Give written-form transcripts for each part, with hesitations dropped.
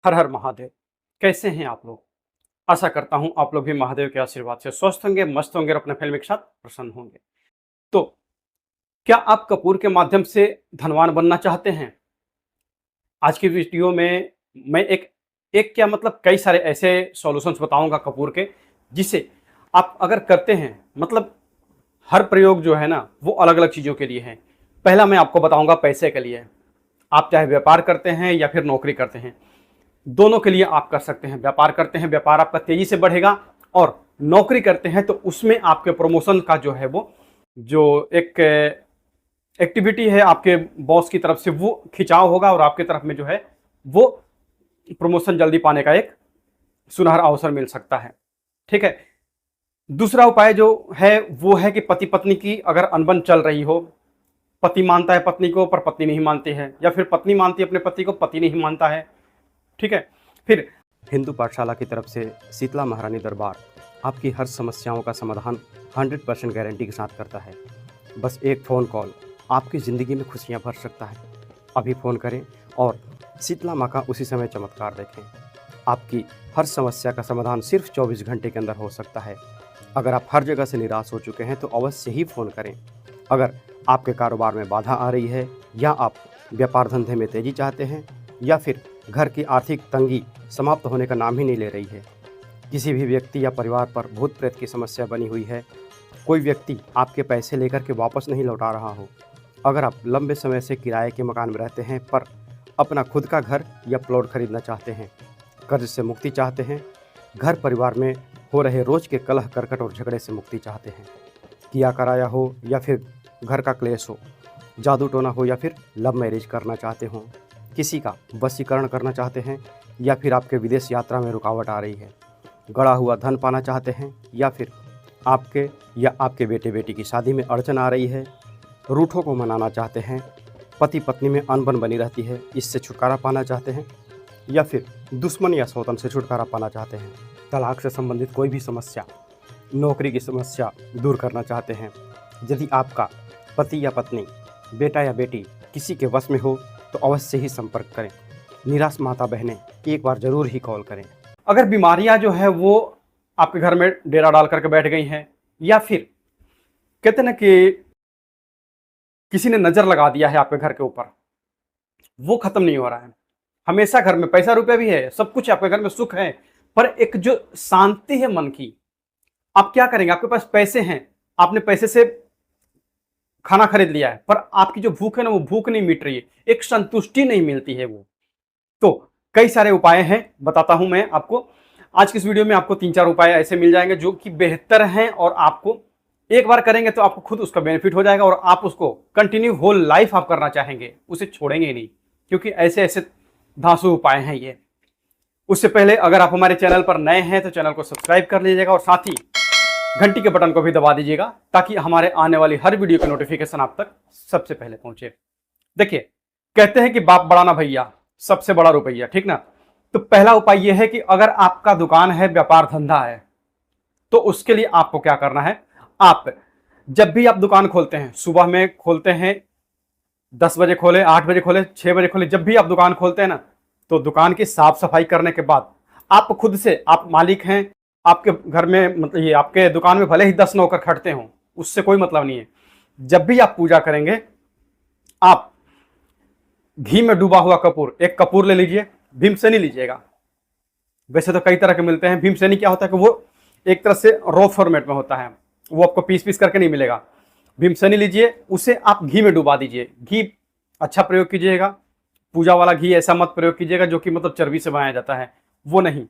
हर हर महादेव। कैसे हैं आप लोग? आशा करता हूं आप लोग भी महादेव के आशीर्वाद से स्वस्थ होंगे, मस्त होंगे और अपने फैमिली के साथ प्रसन्न होंगे। तो क्या आप कपूर के माध्यम से धनवान बनना चाहते हैं? आज की वीडियो में मैं एक एक क्या मतलब कई सारे ऐसे सॉल्यूशंस बताऊंगा कपूर के, जिसे आप अगर करते हैं मतलब हर प्रयोग जो है ना वो अलग अलग चीज़ों के लिए है। पहला मैं आपको बताऊंगा पैसे के लिए। आप चाहे व्यापार करते हैं या फिर नौकरी करते हैं, दोनों के लिए आप कर सकते हैं। व्यापार करते हैं, व्यापार आपका तेजी से बढ़ेगा, और नौकरी करते हैं तो उसमें आपके प्रमोशन का जो है वो जो एक एक्टिविटी है आपके बॉस की तरफ से वो खिंचाव होगा और आपके तरफ में जो है वो प्रमोशन जल्दी पाने का एक सुनहरा अवसर मिल सकता है। ठीक है। दूसरा उपाय जो है वो है कि पति पत्नी की अगर अनबन चल रही हो, पति मानता है पत्नी को पर पत्नी नहीं मानती है, या फिर पत्नी मानती है अपने पति को, पति नहीं मानता है। ठीक है। फिर हिंदू पाठशाला की तरफ से शीतला महारानी दरबार आपकी हर समस्याओं का समाधान 100% गारंटी के साथ करता है। बस एक फ़ोन कॉल आपकी ज़िंदगी में खुशियां भर सकता है। अभी फ़ोन करें और शीतला माँ का उसी समय चमत्कार देखें। आपकी हर समस्या का समाधान सिर्फ 24 घंटे के अंदर हो सकता है। अगर आप हर जगह से निराश हो चुके हैं तो अवश्य ही फ़ोन करें। अगर आपके कारोबार में बाधा आ रही है, या आप व्यापार धंधे में तेज़ी चाहते हैं, या फिर घर की आर्थिक तंगी समाप्त होने का नाम ही नहीं ले रही है, किसी भी व्यक्ति या परिवार पर भूत प्रेत की समस्या बनी हुई है, कोई व्यक्ति आपके पैसे लेकर के वापस नहीं लौटा रहा हो, अगर आप लंबे समय से किराए के मकान में रहते हैं पर अपना खुद का घर या प्लॉट खरीदना चाहते हैं, कर्ज से मुक्ति चाहते हैं, घर परिवार में हो रहे रोज़ के कलह करकट और झगड़े से मुक्ति चाहते हैं, किया कराया हो या फिर घर का क्लेश हो, जादू टोना हो या फिर लव मैरिज करना चाहते हों, किसी का वशीकरण करना चाहते हैं, या फिर आपके विदेश यात्रा में रुकावट आ रही है, गड़ा हुआ धन पाना चाहते हैं, या फिर आपके या आपके बेटे बेटी की शादी में अड़चन आ रही है, रूठों को मनाना चाहते हैं, पति पत्नी में अनबन बनी रहती है, इससे छुटकारा पाना चाहते हैं, या फिर दुश्मन या सौतन से छुटकारा पाना चाहते हैं, तलाक से संबंधित कोई भी समस्या, नौकरी की समस्या दूर करना चाहते हैं, यदि आपका पति या पत्नी, बेटा या बेटी किसी के वश में हो तो अवश्य ही संपर्क करें। निराश माता बहनें एक बार ज़रूर ही कॉल करें। अगर बीमारियां जो है वो आपके घर में डेरा डाल करके बैठ गई हैं, या फिर कहते ना कि किसी ने नज़र लगा दिया है आपके घर के ऊपर, वो खत्म नहीं हो रहा है। हमेशा घर में पैसा रुपया भी है, सब कुछ आपके घर में सुख है, पर एक जो शांति है मन की, आप क्या करेंगे? आपके पास पैसे हैं, आपने पैसे से खाना खरीद लिया है, पर आपकी जो भूख है ना वो भूख नहीं मिट रही है, एक संतुष्टि नहीं मिलती है वो। तो कई सारे उपाय हैं, बताता हूं मैं आपको। आज की इस वीडियो में आपको 3-4 उपाय ऐसे मिल जाएंगे जो कि बेहतर हैं, और आपको एक बार करेंगे तो आपको खुद उसका बेनिफिट हो जाएगा, और आप उसको कंटिन्यू होल लाइफ आप करना चाहेंगे, उसे छोड़ेंगे ही नहीं, क्योंकि ऐसे ऐसे धांसू उपाय हैं ये। उससे पहले अगर आप हमारे चैनल पर नए हैं तो चैनल को सब्सक्राइब कर लीजिएगा, और साथ ही घंटी के बटन को भी दबा दीजिएगा, ताकि हमारे आने वाली हर वीडियो की नोटिफिकेशन आप तक सबसे पहले पहुंचे। देखिए, कहते हैं कि बाप बड़ा ना भैया, सबसे बड़ा रुपया, ठीक ना। तो पहला उपाय यह है कि अगर आपका दुकान है, व्यापार धंधा है, तो उसके लिए आपको क्या करना है? आप जब भी आप दुकान खोलते हैं, सुबह में खोलते हैं, 10 बजे खोले, 8 बजे खोले, 6 बजे खोले, जब भी आप दुकान खोलते हैं ना, तो दुकान की साफ सफाई करने के बाद आप खुद से, आप मालिक हैं, आपके घर में मतलब ये आपके दुकान में भले ही 10 नौकर खटते हों, उससे कोई मतलब नहीं है। जब भी आप पूजा करेंगे, आप घी में डूबा हुआ कपूर, एक कपूर ले लीजिए, भीमसेनी लीजिएगा। वैसे तो कई तरह के मिलते हैं, भीमसेनी क्या होता है कि वो एक तरह से रॉ फॉर्मेट में होता है, वो आपको पीस पीस करके नहीं मिलेगा। भीमसेनी लीजिए, उसे आप घी में डुबा दीजिए। घी अच्छा प्रयोग कीजिएगा, पूजा वाला घी ऐसा मत प्रयोग कीजिएगा जो कि मतलब चर्बी से बनाया जाता है, वो नहीं।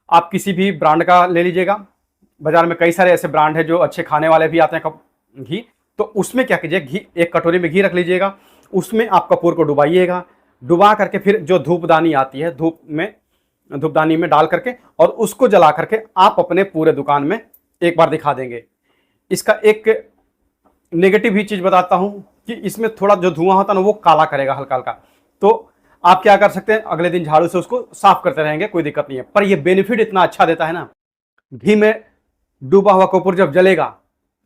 आप किसी भी ब्रांड का ले लीजिएगा, बाजार में कई सारे ऐसे ब्रांड है जो अच्छे खाने वाले भी आते हैं घी, तो उसमें क्या कीजिए, घी एक कटोरी में घी रख लीजिएगा, उसमें आप कपूर को डुबाइएगा। डुबा करके फिर जो धूपदानी आती है, धूपदानी में डाल करके और उसको जला करके आप अपने पूरे दुकान में एक बार दिखा देंगे। इसका एक नेगेटिव ही चीज़ बताता हूँ कि इसमें थोड़ा जो धुआं होता है ना वो काला करेगा हल्का हल्का, तो आप क्या कर सकते हैं, अगले दिन झाड़ू से उसको साफ करते रहेंगे, कोई दिक्कत नहीं है। पर ये बेनिफिट इतना अच्छा देता है ना, घी में डूबा हुआ कपूर जब जलेगा,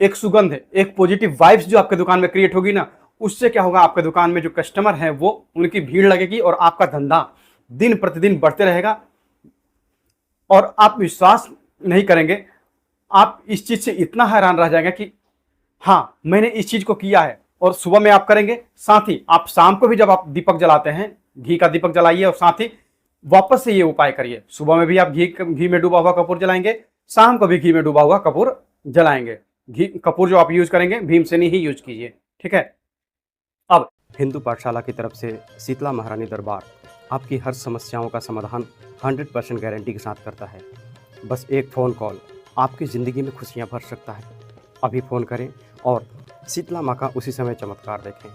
एक सुगंध, एक पॉजिटिव वाइब्स जो आपके दुकान में क्रिएट होगी ना, उससे क्या होगा, आपके दुकान में जो कस्टमर हैं वो उनकी भीड़ लगेगी और आपका धंधा दिन प्रतिदिन बढ़ते रहेगा और आप विश्वास नहीं करेंगे, आप इस चीज से इतना हैरान रह जाएंगे कि हाँ, मैंने इस चीज को किया है। और सुबह में आप करेंगे, साथ ही आप शाम को भी जब आप दीपक जलाते हैं, घी का दीपक जलाइए और साथ ही वापस से ये उपाय करिए। सुबह में भी आप घी में डूबा हुआ कपूर जलाएंगे, शाम को भी घी में डूबा हुआ कपूर जलाएंगे। घी कपूर जो आप यूज करेंगे भीमसेनी ही यूज कीजिए, ठीक है। अब हिंदू पाठशाला की तरफ से शीतला महारानी दरबार आपकी हर समस्याओं का समाधान 100% गारंटी के साथ करता है। बस एक फ़ोन कॉल आपकी ज़िंदगी में खुशियां भर सकता है। अभी फ़ोन करें और शीतला माँ का उसी समय चमत्कार देखें।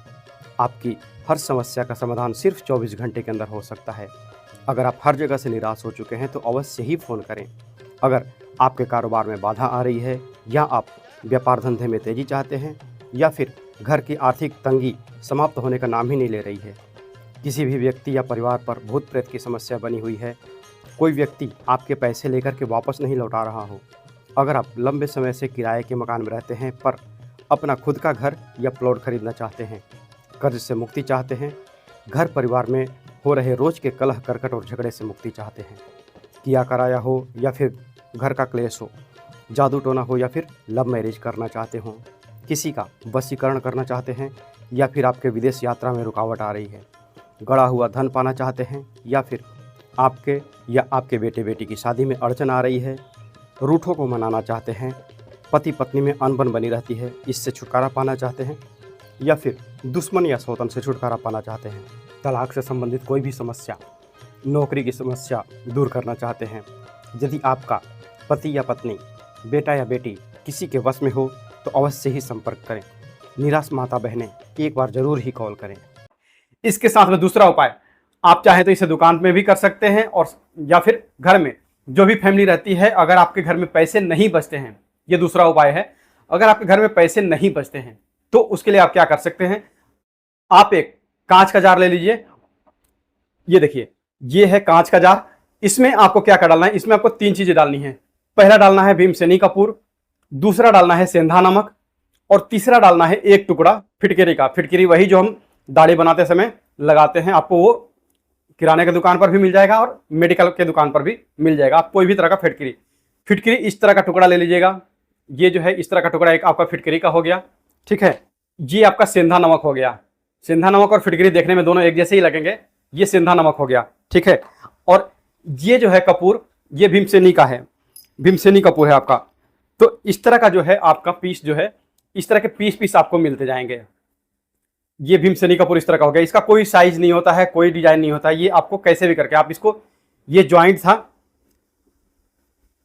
आपकी हर समस्या का समाधान सिर्फ 24 घंटे के अंदर हो सकता है। अगर आप हर जगह से निराश हो चुके हैं तो अवश्य ही फ़ोन करें। अगर आपके कारोबार में बाधा आ रही है या आप व्यापार धंधे में तेज़ी चाहते हैं या फिर घर की आर्थिक तंगी समाप्त होने का नाम ही नहीं ले रही है, किसी भी व्यक्ति या परिवार पर भूत प्रेत की समस्या बनी हुई है, कोई व्यक्ति आपके पैसे लेकर के वापस नहीं लौटा रहा हो, अगर आप लंबे समय से किराए के मकान में रहते हैं पर अपना खुद का घर या प्लॉट खरीदना चाहते हैं, कर्ज से मुक्ति चाहते हैं, घर परिवार में हो रहे रोज़ के कलह करकट और झगड़े से मुक्ति चाहते हैं, किया कराया हो या फिर घर का क्लेश हो, जादू टोना हो या फिर लव मैरिज करना चाहते हों, किसी का वशीकरण करना चाहते हैं या फिर आपके विदेश यात्रा में रुकावट आ रही है, गड़ा हुआ धन पाना चाहते हैं या फिर आपके या आपके बेटे बेटी की शादी में अड़चन आ रही है, रूठों को मनाना चाहते हैं, पति पत्नी में अनबन बनी रहती है, इससे छुटकारा पाना चाहते हैं या फिर दुश्मन या सौतन से छुटकारा पाना चाहते हैं, तलाक से संबंधित कोई भी समस्या, नौकरी की समस्या दूर करना चाहते हैं, यदि आपका पति या पत्नी, बेटा या बेटी किसी के वश में हो तो अवश्य ही संपर्क करें। निराश माता बहनें एक बार जरूर ही कॉल करें। इसके साथ में दूसरा उपाय, आप चाहें तो इसे दुकान में भी कर सकते हैं और या फिर घर में जो भी फैमिली रहती है, अगर आपके घर में पैसे नहीं बचते हैं, ये दूसरा उपाय है। अगर आपके घर में पैसे नहीं बचते हैं तो उसके लिए आप क्या कर सकते हैं, आप एक कांच का जार ले लीजिए। ये देखिए, ये है कांच का जार। इसमें आपको क्या क्या डालना है, इसमें आपको 3 चीजें डालनी है। पहला डालना है भीमसेनी कपूर, दूसरा डालना है सेंधा नमक और तीसरा डालना है एक टुकड़ा फिटकरी का। फिटकरी वही जो हम दाढ़ी बनाते समय लगाते हैं, आपको वो किराने की दुकान पर भी मिल जाएगा और मेडिकल के दुकान पर भी मिल जाएगा। आप कोई भी तरह का फिटकरी इस तरह का टुकड़ा ले लीजिएगा। ये जो है इस तरह का टुकड़ा एक आपका फिटकरी का हो गया, ठीक है। ये आपका सेंधा नमक हो गया। सेंधा नमक और फिटकरी देखने में दोनों एक जैसे ही लगेंगे, ये सेंधा नमक हो गया, ठीक है। और ये जो है कपूर, ये भीमसेनी का है, भीमसेनी कपूर है आपका। तो इस तरह का जो है आपका पीस जो है, इस तरह के पीस आपको मिलते जाएंगे। ये भीमसेनी कपूर इस तरह का हो गया। इसका कोई साइज नहीं होता है, कोई डिजाइन नहीं होता है। ये आपको कैसे भी करके आप इसको, ये ज्वाइंट था,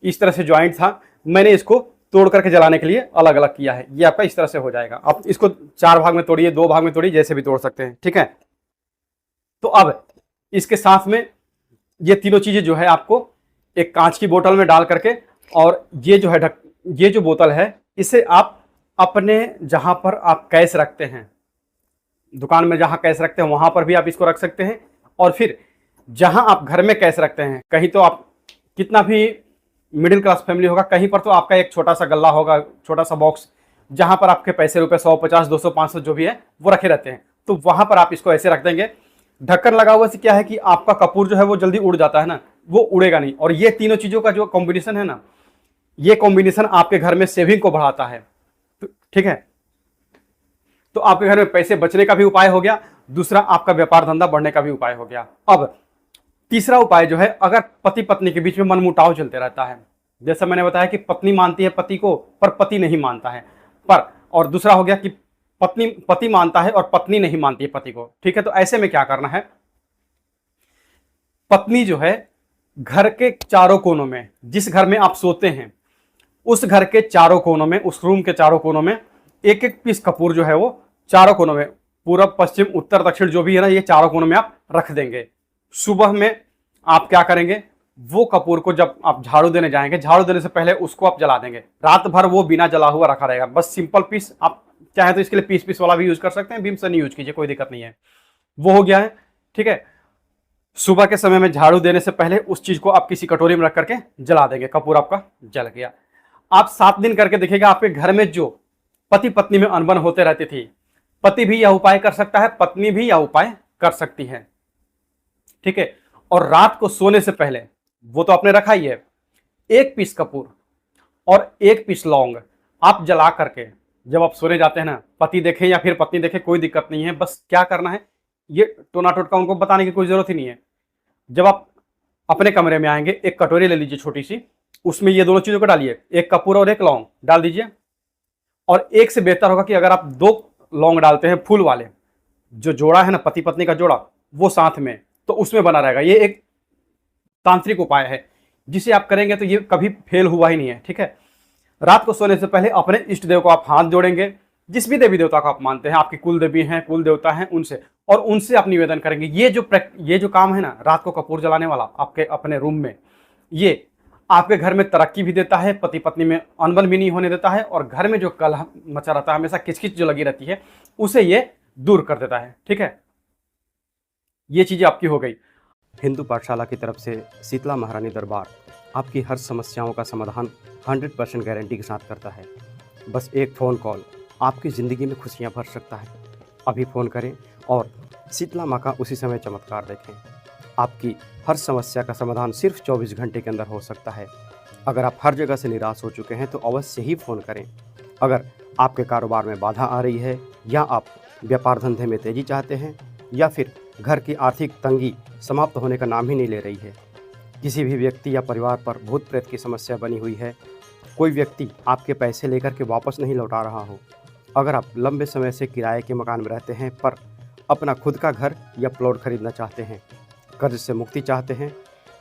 इस तरह से ज्वाइंट था, मैंने इसको तोड़ करके जलाने के लिए अलग अलग किया है। ये आपका इस तरह से हो जाएगा। आप इसको 4 भाग में तोड़िए, 2 भाग में तोड़िए, जैसे भी तोड़ सकते हैं, ठीक है। तो अब इसके साथ में ये तीनों चीजें जो है आपको एक कांच की बोतल में डाल करके, और ये जो है ये जो बोतल है, इसे आप अपने जहां पर आप कैश रखते हैं, दुकान में जहां कैश रखते हैं वहां पर भी आप इसको रख सकते हैं। और फिर जहां आप घर में कैश रखते हैं, कहीं तो आप कितना भी मिडिल क्लास फैमिली होगा, कहीं पर तो आपका एक छोटा सा गल्ला होगा, छोटा सा बॉक्स, जहां पर आपके पैसे रुपए 100, 50, 200, 500 जो भी है वो रखे रहते हैं। तो वहां पर आप इसको ऐसे रख देंगे। ढक्कन लगा हुआ से क्या है कि आपका कपूर जो है वो जल्दी उड़ जाता है ना, वो उड़ेगा नहीं। और ये तीनों चीजों का जो कॉम्बिनेशन है ना, ये कॉम्बिनेशन आपके घर में सेविंग को बढ़ाता है, ठीक है। तो आपके घर में पैसे बचने का भी उपाय हो गया, दूसरा आपका व्यापार धंधा बढ़ने का भी उपाय हो गया। अब तीसरा उपाय जो है, अगर पति पत्नी के बीच में मनमुटाव चलते रहता है, जैसा मैंने बताया कि पत्नी मानती है पति को पर पति नहीं मानता है, पर और दूसरा हो गया कि पति मानता है और पत्नी नहीं मानती है पति को, ठीक है। तो ऐसे में क्या करना है, पत्नी जो है घर के चारों कोनों में, जिस घर में आप सोते हैं उस घर के चारों कोनों में, उस रूम के चारों कोनों में एक एक पीस कपूर जो है वो चारों कोनों में, पूरब पश्चिम उत्तर दक्षिण जो भी है ना, ये चारों कोनों में आप रख देंगे। सुबह में आप क्या करेंगे, वो कपूर को जब आप झाड़ू देने जाएंगे, झाड़ू देने से पहले उसको आप जला देंगे। रात भर वो बिना जला हुआ रखा रहेगा, बस सिंपल पीस। आप चाहे तो इसके लिए पीस वाला भी यूज कर सकते हैं, भीमसेनी यूज कीजिए, कोई दिक्कत नहीं है। वो हो गया है, ठीक है। सुबह के समय में झाड़ू देने से पहले उस चीज को आप किसी कटोरी में रख करके जला देंगे, कपूर आपका जल गया। आप 7 दिन करके देखिएगा, आपके घर में जो पति पत्नी में अनबन होते रहती थी, पति भी यह उपाय कर सकता है, पत्नी भी यह उपाय कर सकती है, ठीक है। और रात को सोने से पहले, वो तो आपने रखा ही है, 1 पीस कपूर और 1 पीस लौंग आप जला करके जब आप सोने जाते हैं ना, पति देखे या फिर पत्नी देखे कोई दिक्कत नहीं है, बस क्या करना है, ये टोना टोटका उनको बताने की कोई जरूरत ही नहीं है। जब आप अपने कमरे में आएंगे, एक कटोरी ले लीजिए छोटी सी, उसमें ये दोनों चीजों को डालिए, 1 कपूर और 1 लौंग डाल दीजिए। और एक से बेहतर होगा कि अगर आप 2 लौंग डालते हैं फूल वाले, जो जोड़ा है ना पति पत्नी का जोड़ा, वो साथ में, तो उसमें बना रहेगा। ये एक तांत्रिक उपाय है जिसे आप करेंगे तो ये कभी फेल हुआ ही नहीं है। ठीक है, रात को सोने से पहले अपने इष्ट देव को आप हाथ जोड़ेंगे, जिस भी देवी देवता को आप मानते हैं, आपकी कुल देवी हैं, कुल देवता हैं, उनसे, और उनसे आप निवेदन करेंगे। ये जो काम है ना, रात को कपूर जलाने वाला आपके अपने रूम में, ये आपके घर में तरक्की भी देता है, पति पत्नी में अनबन भी नहीं होने देता है, और घर में जो कलह मचा रहता है, हमेशा किचकिच जो लगी रहती है, उसे ये दूर कर देता है। ठीक है, ये चीजें आपकी हो गई। हिंदू पाठशाला की तरफ से शीतला महारानी दरबार आपकी हर समस्याओं का समाधान 100% गारंटी के साथ करता है। बस एक फ़ोन कॉल आपकी ज़िंदगी में खुशियां भर सकता है। अभी फ़ोन करें और शीतला माँ का उसी समय चमत्कार देखें। आपकी हर समस्या का समाधान सिर्फ 24 घंटे के अंदर हो सकता है। अगर आप हर जगह से निराश हो चुके हैं तो अवश्य ही फ़ोन करें। अगर आपके कारोबार में बाधा आ रही है, या आप व्यापार धंधे में तेज़ी चाहते हैं, या फिर घर की आर्थिक तंगी समाप्त होने का नाम ही नहीं ले रही है, किसी भी व्यक्ति या परिवार पर भूत प्रेत की समस्या बनी हुई है, कोई व्यक्ति आपके पैसे लेकर के वापस नहीं लौटा रहा हो, अगर आप लंबे समय से किराए के मकान में रहते हैं पर अपना खुद का घर या प्लॉट खरीदना चाहते हैं, कर्ज से मुक्ति चाहते हैं,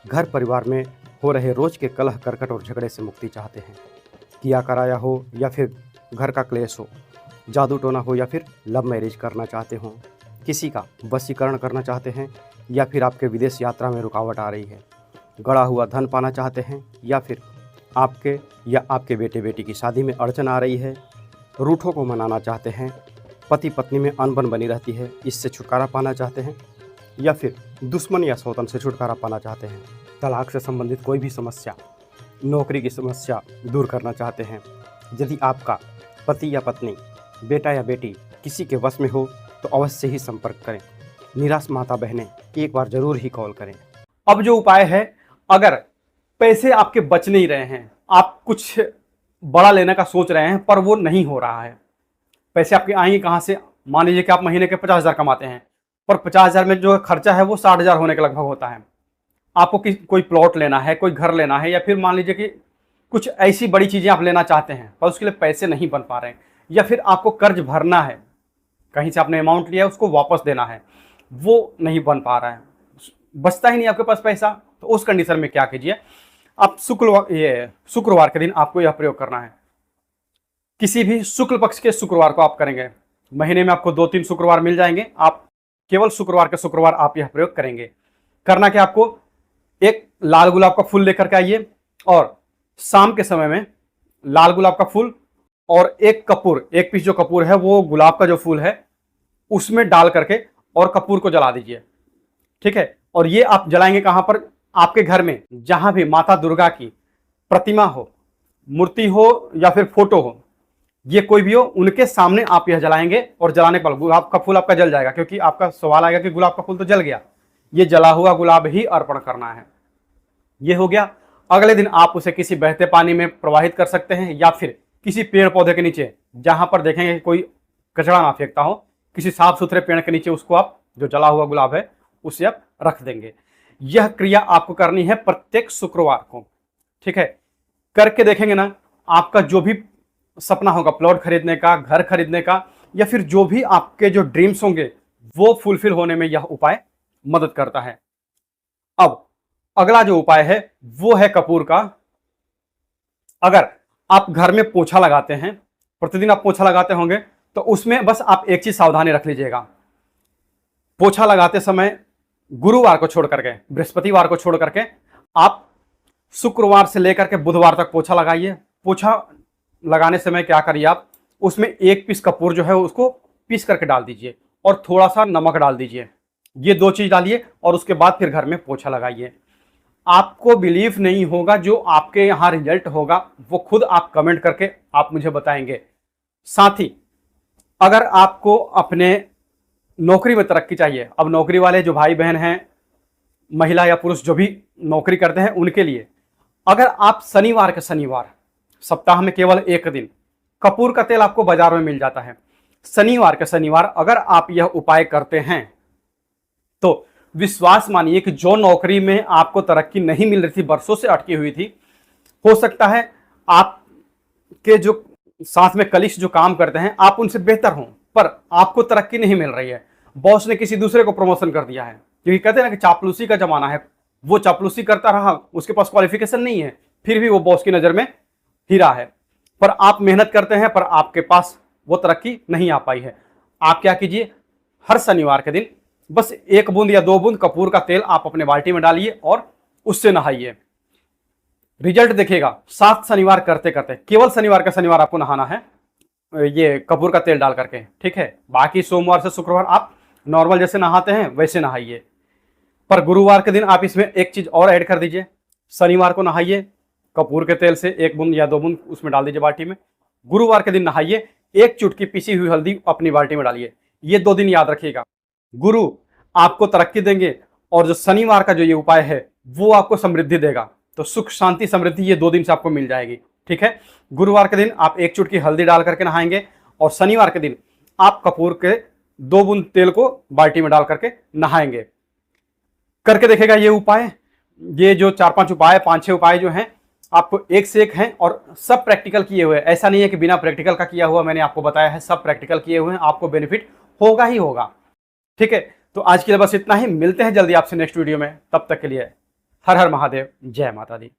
घर परिवार में हो रहे रोज़ के कलह करकट और झगड़े से मुक्ति चाहते हैं, किया कराया हो या फिर घर का क्लेश हो, जादू टोना हो या फिर लव मैरिज करना चाहते हों, किसी का वशीकरण करना चाहते हैं, या फिर आपके विदेश यात्रा में रुकावट आ रही है, गड़ा हुआ धन पाना चाहते हैं, या फिर आपके या आपके बेटे बेटी की शादी में अड़चन आ रही है, रूठों को मनाना चाहते हैं, पति पत्नी में अनबन बनी रहती है, इससे छुटकारा पाना चाहते हैं, या फिर दुश्मन या सौतन से छुटकारा पाना चाहते हैं, तलाक से संबंधित कोई भी समस्या, नौकरी की समस्या दूर करना चाहते हैं, यदि आपका पति या पत्नी, बेटा या बेटी किसी के वश में हो तो अवश्य ही संपर्क करें। निराश माता बहनें एक बार जरूर ही कॉल करें। अब जो उपाय है, अगर पैसे आपके बच नहीं रहे हैं, आप कुछ बड़ा लेने का सोच रहे हैं पर वो नहीं हो रहा है, पैसे आपके आएंगे कहाँ से? मान लीजिए कि आप महीने के 50,000 कमाते हैं, पर 50,000 में जो खर्चा है वो 60,000 होने के लगभग होता है। आपको कोई प्लॉट लेना है, कोई घर लेना है, या फिर मान लीजिए कि कुछ ऐसी बड़ी चीज़ें आप लेना चाहते हैं पर उसके लिए पैसे नहीं बन पा रहे हैं, या फिर आपको कर्ज भरना है, कहीं से आपने अमाउंट लिया है उसको वापस देना है, वो नहीं बन पा रहा है, बचता ही नहीं आपके पास पैसा, तो उस कंडीशन में क्या कीजिए, आप शुक्रवार के दिन आपको यह प्रयोग करना है। किसी भी शुक्ल पक्ष के शुक्रवार को आप करेंगे, महीने में आपको 2-3 शुक्रवार मिल जाएंगे, आप केवल शुक्रवार के शुक्रवार आप यह प्रयोग करेंगे। करना क्या, आपको एक लाल गुलाब का फूल लेकर के आइए, और शाम के समय में लाल गुलाब का फूल और 1 कपूर, 1 पीस जो कपूर है वो गुलाब का जो फूल है उसमें डाल करके और कपूर को जला दीजिए। ठीक है, और ये आप जलाएंगे कहां पर? आपके घर में जहां भी माता दुर्गा की प्रतिमा हो, मूर्ति हो या फिर फोटो हो, ये कोई भी हो, उनके सामने आप यह जलाएंगे, और जलाने पर गुलाब का फूल आपका जल जाएगा, क्योंकि आपका सवाल आएगा कि गुलाब का फूल तो जल गया, ये जला हुआ गुलाब ही अर्पण करना है। ये हो गया। अगले दिन आप उसे किसी बहते पानी में प्रवाहित कर सकते हैं, या फिर किसी पेड़ पौधे के नीचे, जहां पर देखेंगे कि कोई कचरा ना फेंकता हो, किसी साफ सुथरे पेड़ के नीचे उसको आप, जो जला हुआ गुलाब है उसे आप रख देंगे। यह क्रिया आपको करनी है प्रत्येक शुक्रवार को। ठीक है, करके देखेंगे ना, आपका जो भी सपना होगा, प्लॉट खरीदने का, घर खरीदने का, या फिर जो भी आपके जो ड्रीम्स होंगे वो फुलफिल होने में यह उपाय मदद करता है। अब अगला जो उपाय है वो है कपूर का। अगर आप घर में पोछा लगाते हैं, प्रतिदिन आप पोछा लगाते होंगे, तो उसमें बस आप एक चीज सावधानी रख लीजिएगा, पोछा लगाते समय गुरुवार को छोड़ करके, बृहस्पतिवार को छोड़ करके आप शुक्रवार से लेकर के बुधवार तक पोछा लगाइए। पोछा लगाने समय क्या करिए, आप उसमें 1 पीस कपूर जो है उसको पीस करके डाल दीजिए, और थोड़ा सा नमक डाल दीजिए। ये 2 चीज डालिए, और उसके बाद फिर घर में पोछा लगाइए। आपको बिलीव नहीं होगा, जो आपके यहाँ रिजल्ट होगा वो खुद आप कमेंट करके आप मुझे बताएंगे। साथ ही अगर आपको अपने नौकरी में तरक्की चाहिए, अब नौकरी वाले जो भाई बहन हैं, महिला या पुरुष जो भी नौकरी करते हैं उनके लिए, अगर आप शनिवार के शनिवार, सप्ताह में केवल एक दिन, कपूर का तेल आपको बाजार में मिल जाता है, शनिवार के शनिवार अगर आप यह उपाय करते हैं तो विश्वास मानिए कि जो नौकरी में आपको तरक्की नहीं मिल रही थी, वर्षों से अटकी हुई थी, हो सकता है आपके जो साथ में कलीग जो काम करते हैं आप उनसे बेहतर हों, पर आपको तरक्की नहीं मिल रही है, बॉस ने किसी दूसरे को प्रमोशन कर दिया है, क्योंकि कहते हैं ना कि चापलूसी का जमाना है, वो चापलूसी करता रहा, उसके पास क्वालिफिकेशन नहीं है, फिर भी वो बॉस की नज़र में हीरा है, पर आप मेहनत करते हैं पर आपके पास वो तरक्की नहीं आ पाई है। आप क्या कीजिए, हर शनिवार के दिन बस 1 बूंद या 2 बूंद कपूर का तेल आप अपने बाल्टी में डालिए और उससे नहाइए, रिजल्ट देखिएगा। 7 शनिवार करते करते, केवल शनिवार का शनिवार आपको नहाना है ये कपूर का तेल डाल करके, ठीक है। बाकी सोमवार से शुक्रवार आप नॉर्मल जैसे नहाते हैं वैसे नहाइए, पर गुरुवार के दिन आप इसमें एक चीज और ऐड कर दीजिए। शनिवार को नहाइए कपूर के तेल से 1 बूंद या 2 बूंद उसमें डाल दीजिए बाल्टी में, गुरुवार के दिन नहाइए, 1 चुटकी पिसी हुई हल्दी अपनी बाल्टी में डालिए। ये 2 दिन याद रखिएगा, गुरु आपको तरक्की देंगे और जो शनिवार का जो ये उपाय है वो आपको समृद्धि देगा। तो सुख शांति समृद्धि ये 2 दिन से आपको मिल जाएगी, ठीक है। गुरुवार के दिन आप 1 चुटकी हल्दी डाल करके नहाएंगे और शनिवार के दिन आप कपूर के 2 बूंद तेल को बाल्टी में डाल करके नहाएंगे। करके देखेगा ये उपाय, ये जो 4-5 उपाय, 5-6 उपाय जो हैं आपको एक से एक हैं और सब प्रैक्टिकल किए हुए हैं। ऐसा नहीं है कि बिना प्रैक्टिकल का किया हुआ मैंने आपको बताया है, सब प्रैक्टिकल किए हुए हैं, आपको बेनिफिट होगा ही होगा, ठीक है। तो आज के लिए बस इतना ही, मिलते हैं जल्दी आपसे नेक्स्ट वीडियो में, तब तक के लिए हर हर महादेव, जय माता दी।